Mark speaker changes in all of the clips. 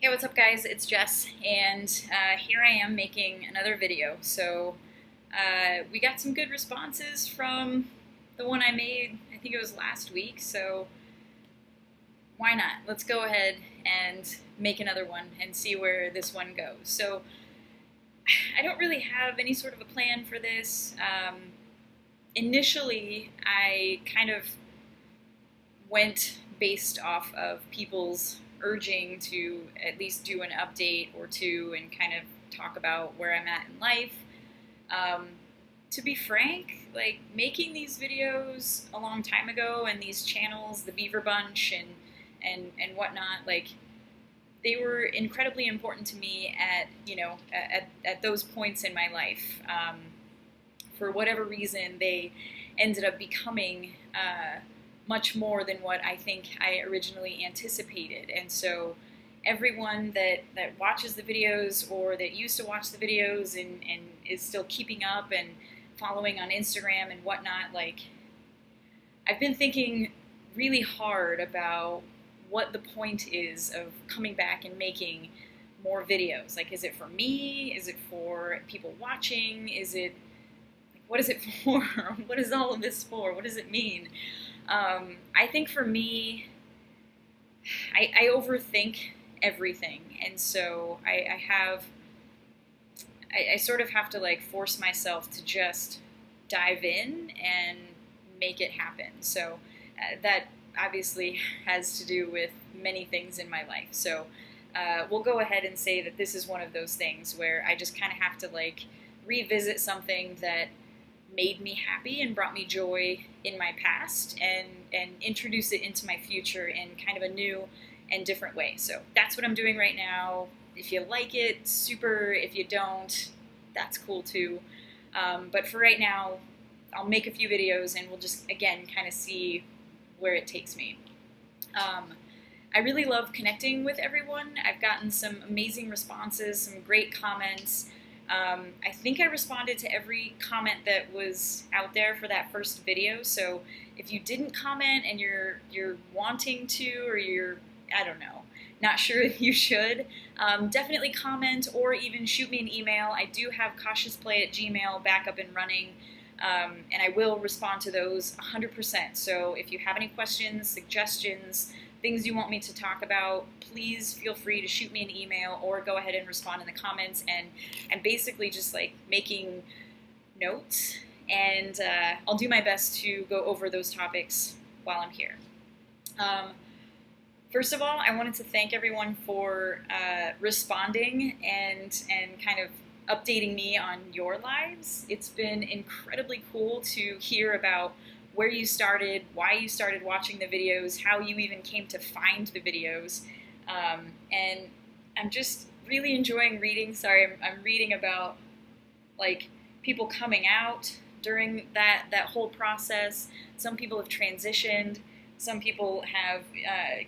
Speaker 1: Hey, what's up guys? It's Jess, and here I am making another video. So we got some good responses from the one I made, I think it was last week, so why not? Let's go ahead and make another one and see where this one goes. So I don't really have any sort of a plan for this. Initially, I kind of went based off of people's urging to at least do an update or two and kind of talk about where I'm at in life. To be frank, like making these videos a long time ago and these channels, the Beaver Bunch and whatnot, like they were incredibly important to me at at those points in my life. For whatever reason, they ended up becoming much more than what I think I originally anticipated. And so everyone that watches the videos or that used to watch the videos and is still keeping up and following on Instagram and whatnot, like I've been thinking really hard about what the point is of coming back and making more videos. Like, is it for me? Is it for people watching? Is it, like, what is it for? What is all of this for? What does it mean? I think for me, I overthink everything, and so I sort of have to like force myself to just dive in and make it happen. So that obviously has to do with many things in my life. So we'll go ahead and say that this is one of those things where I just kind of have to like revisit something that made me happy and brought me joy in my past and introduce it into my future in kind of a new and different way. So that's what I'm doing right now. If you like it, super. If you don't, that's cool too. But for right now, I'll make a few videos and we'll just, again, kind of see where it takes me. I really love connecting with everyone. I've gotten some amazing responses, some great comments. I think I responded to every comment that was out there for that first video. So if you didn't comment and you're wanting to, or you're, I don't know, not sure if you should, definitely comment or even shoot me an email. I do have cautiousplay@gmail back up and running, and I will respond to those 100%. So if you have any questions, suggestions, things you want me to talk about, please feel free to shoot me an email or go ahead and respond in the comments. And I'm basically just like making notes, and I'll do my best to go over those topics while I'm here. First of all, I wanted to thank everyone for responding and kind of updating me on your lives. It's been incredibly cool to hear about where you started, why you started watching the videos, how you even came to find the videos. And I'm just really enjoying reading. Sorry, I'm reading about like people coming out during that whole process. Some people have transitioned. Some people have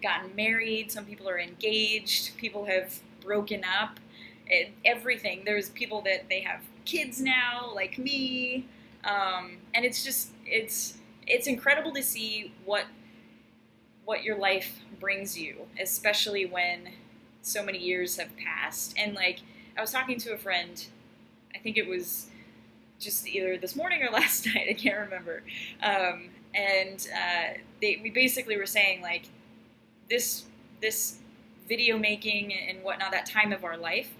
Speaker 1: gotten married. Some people are engaged. People have broken up. Everything. There's people that they have kids now, like me. And it's just, it's incredible to see what your life brings you, especially when so many years have passed. And like, I was talking to a friend, I think it was just either this morning or last night, I can't remember. We basically were saying like this video making and whatnot, that time of our life,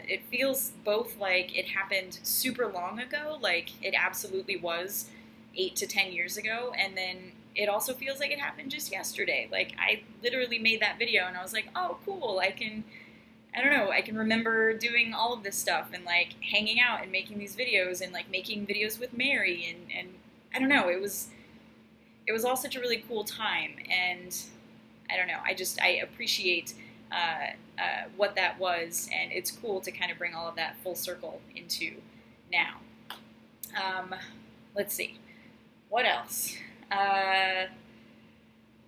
Speaker 1: it feels both like it happened super long ago, like it absolutely was 8 to 10 years ago, and then it also feels like it happened just yesterday. Like I literally made that video and I was like, oh cool, I can remember doing all of this stuff and like hanging out and making these videos and like making videos with Mary and I don't know, it was all such a really cool time. And I don't know, I appreciate what that was, and it's cool to kind of bring all of that full circle into now. Let's see. What else?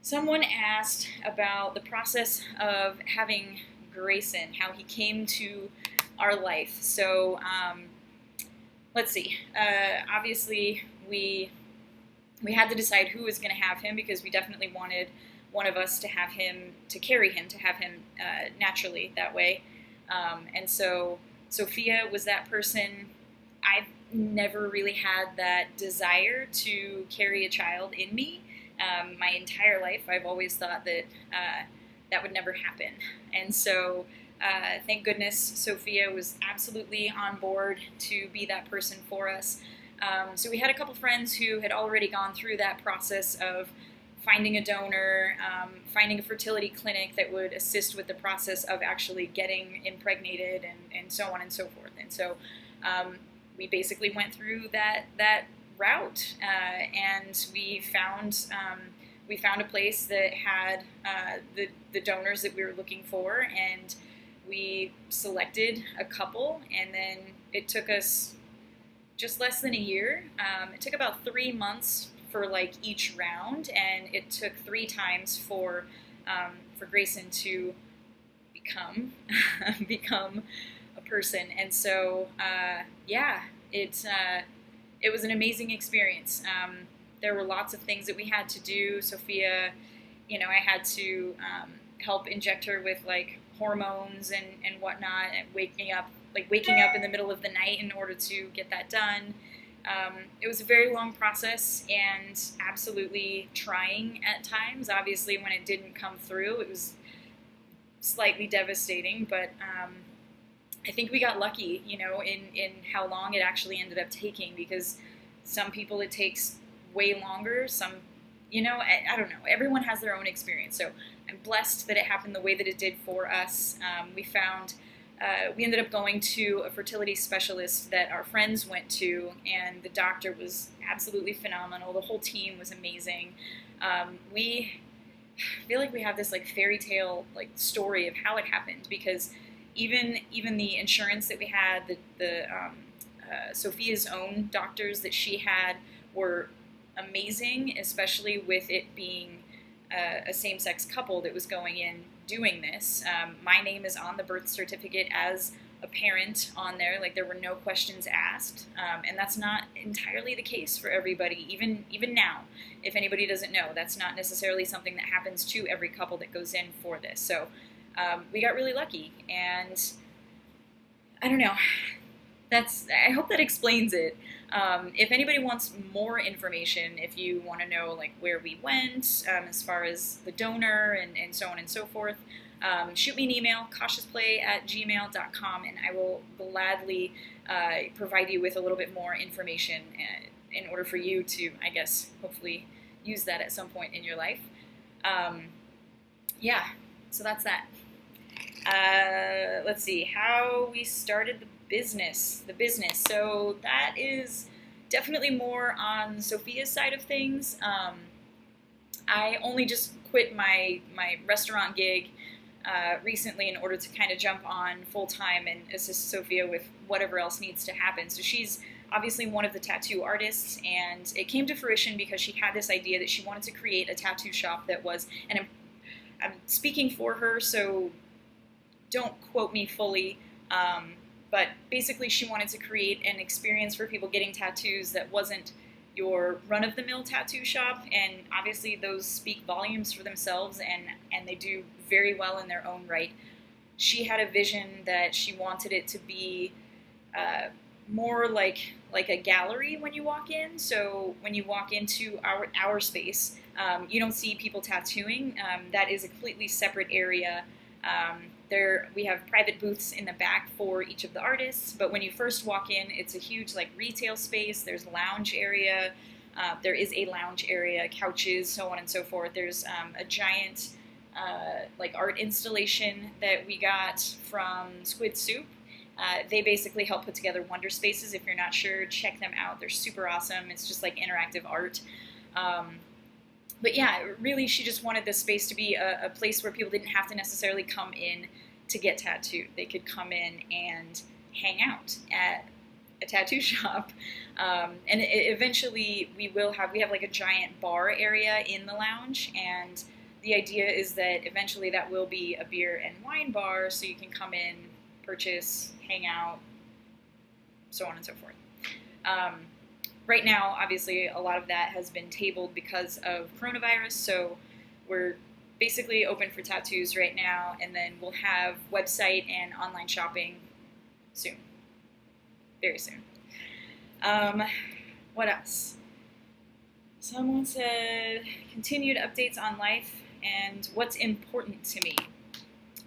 Speaker 1: Someone asked about the process of having Greyson, how he came to our life. So let's see. Obviously, we had to decide who was going to have him because we definitely wanted one of us to carry him, to have him naturally that way. And so Sophia was that person. I've never really had that desire to carry a child in me. My entire life, I've always thought that that would never happen. And so thank goodness Sophia was absolutely on board to be that person for us. So we had a couple friends who had already gone through that process of finding a donor, finding a fertility clinic that would assist with the process of actually getting impregnated, and so on and so forth. And so we basically went through that route, and we found a place that had the donors that we were looking for, and we selected a couple, and then it took us just less than a year. It took about 3 months for like each round, and it took 3 times for Greyson to become a person. And so it was an amazing experience. There were lots of things that we had to do. Sophia, I had to help inject her with like hormones and whatnot, and waking up in the middle of the night in order to get that done. It was a very long process and absolutely trying at times. Obviously, when it didn't come through, it was slightly devastating, but I think we got lucky, in how long it actually ended up taking, because some people it takes way longer. Some, I don't know. Everyone has their own experience. So I'm blessed that it happened the way that it did for us. We ended up going to a fertility specialist that our friends went to, and the doctor was absolutely phenomenal. The whole team was amazing. We feel like we have this like fairy tale like story of how it happened, because even the insurance that we had, the Sophia's own doctors that she had were amazing, especially with it being a same-sex couple that was going in doing this. My name is on the birth certificate as a parent on there. Like, there were no questions asked, and that's not entirely the case for everybody. Even now, if anybody doesn't know, that's not necessarily something that happens to every couple that goes in for this. So we got really lucky, and I don't know. I hope that explains it. If anybody wants more information, if you want to know like where we went, as far as the donor and so on and so forth, shoot me an email, cautiousplay@gmail.com, and I will gladly provide you with a little bit more information in order for you to, I guess, hopefully use that at some point in your life. So that's that. Let's see, how we started the business. So that is definitely more on Sophia's side of things. I only just quit my restaurant gig recently in order to kind of jump on full-time and assist Sophia with whatever else needs to happen. So she's obviously one of the tattoo artists, and it came to fruition because she had this idea that she wanted to create a tattoo shop that was, and I'm speaking for her, so don't quote me fully, but basically she wanted to create an experience for people getting tattoos that wasn't your run-of-the-mill tattoo shop, and obviously those speak volumes for themselves, and they do very well in their own right. She had a vision that she wanted it to be more like a gallery when you walk in. So when you walk into our space, you don't see people tattooing. That is a completely separate area. We have private booths in the back for each of the artists, but when you first walk in, it's a huge like retail space. There's lounge area. There is a lounge area, couches, so on and so forth. There's a giant like art installation that we got from Squid Soup. They basically help put together Wonder Spaces. If you're not sure, check them out. They're super awesome. It's just like interactive art. But yeah, really, she just wanted this space to be a place where people didn't have to necessarily come in to get tattooed. They could come in and hang out at a tattoo shop. And eventually we have like a giant bar area in the lounge, and the idea is that eventually that will be a beer and wine bar, so you can come in, purchase, hang out, so on and so forth. Right now, obviously, a lot of that has been tabled because of coronavirus, so we're basically open for tattoos right now, and then we'll have website and online shopping soon, very soon. What else? Someone said continued updates on life and what's important to me.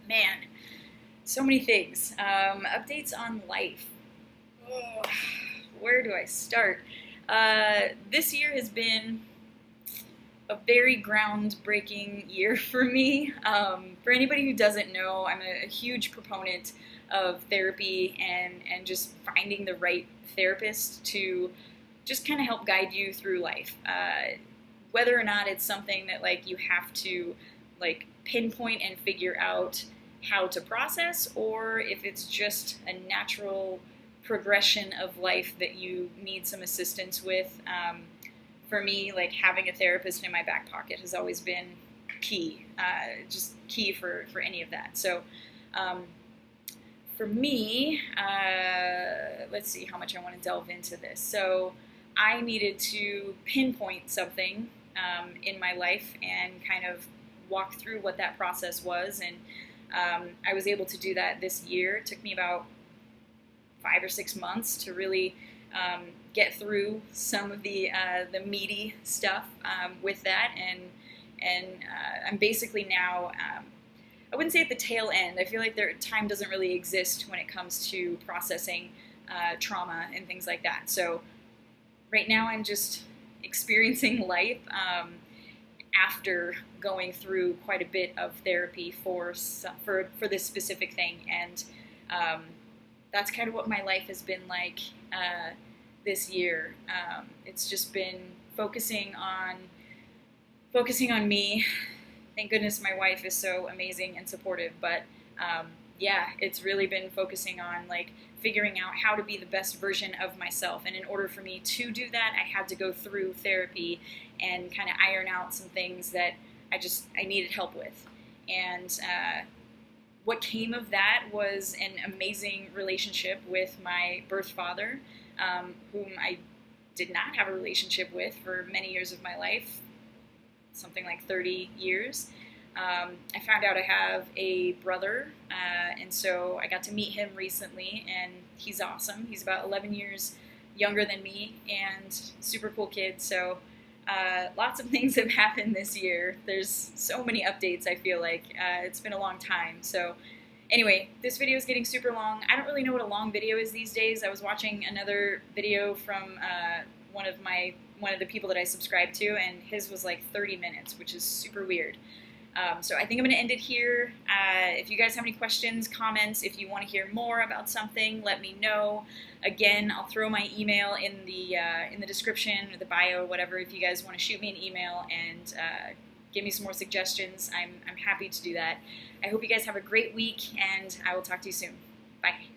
Speaker 1: Man, so many things. Updates on life. Oh, where do I start? This year has been a very groundbreaking year for me. For anybody who doesn't know, I'm a huge proponent of therapy and just finding the right therapist to just kind of help guide you through life. Whether or not it's something that like you have to like pinpoint and figure out how to process, or if it's just a natural progression of life that you need some assistance with. For me, like having a therapist in my back pocket has always been key, just key for any of that. So for me, let's see how much I want to delve into this. So I needed to pinpoint something in my life and kind of walk through what that process was, and I was able to do that this year. It took me about 5 or 6 months to really get through some of the meaty stuff with that, and I'm basically now, I wouldn't say at the tail end. I feel like time doesn't really exist when it comes to processing trauma and things like that. So right now I'm just experiencing life after going through quite a bit of therapy for this specific thing, and that's kind of what my life has been like this year. It's just been focusing on me. Thank goodness my wife is so amazing and supportive, but yeah, it's really been focusing on like figuring out how to be the best version of myself. And in order for me to do that, I had to go through therapy and kind of iron out some things that I needed help with. And what came of that was an amazing relationship with my birth father, whom I did not have a relationship with for many years of my life, something like 30 years. I found out I have a brother, and so I got to meet him recently, and he's awesome. He's about 11 years younger than me, and super cool kid. So lots of things have happened this year. There's so many updates, I feel like. It's been a long time. So anyway, this video is getting super long. I don't really know what a long video is these days. I was watching another video from one of the people that I subscribe to, and his was like 30 minutes, which is super weird. So I think I'm going to end it here. If you guys have any questions, comments, if you want to hear more about something, let me know. Again, I'll throw my email in the description or the bio or whatever if you guys want to shoot me an email and give me some more suggestions. I'm happy to do that. I hope you guys have a great week, and I will talk to you soon. Bye.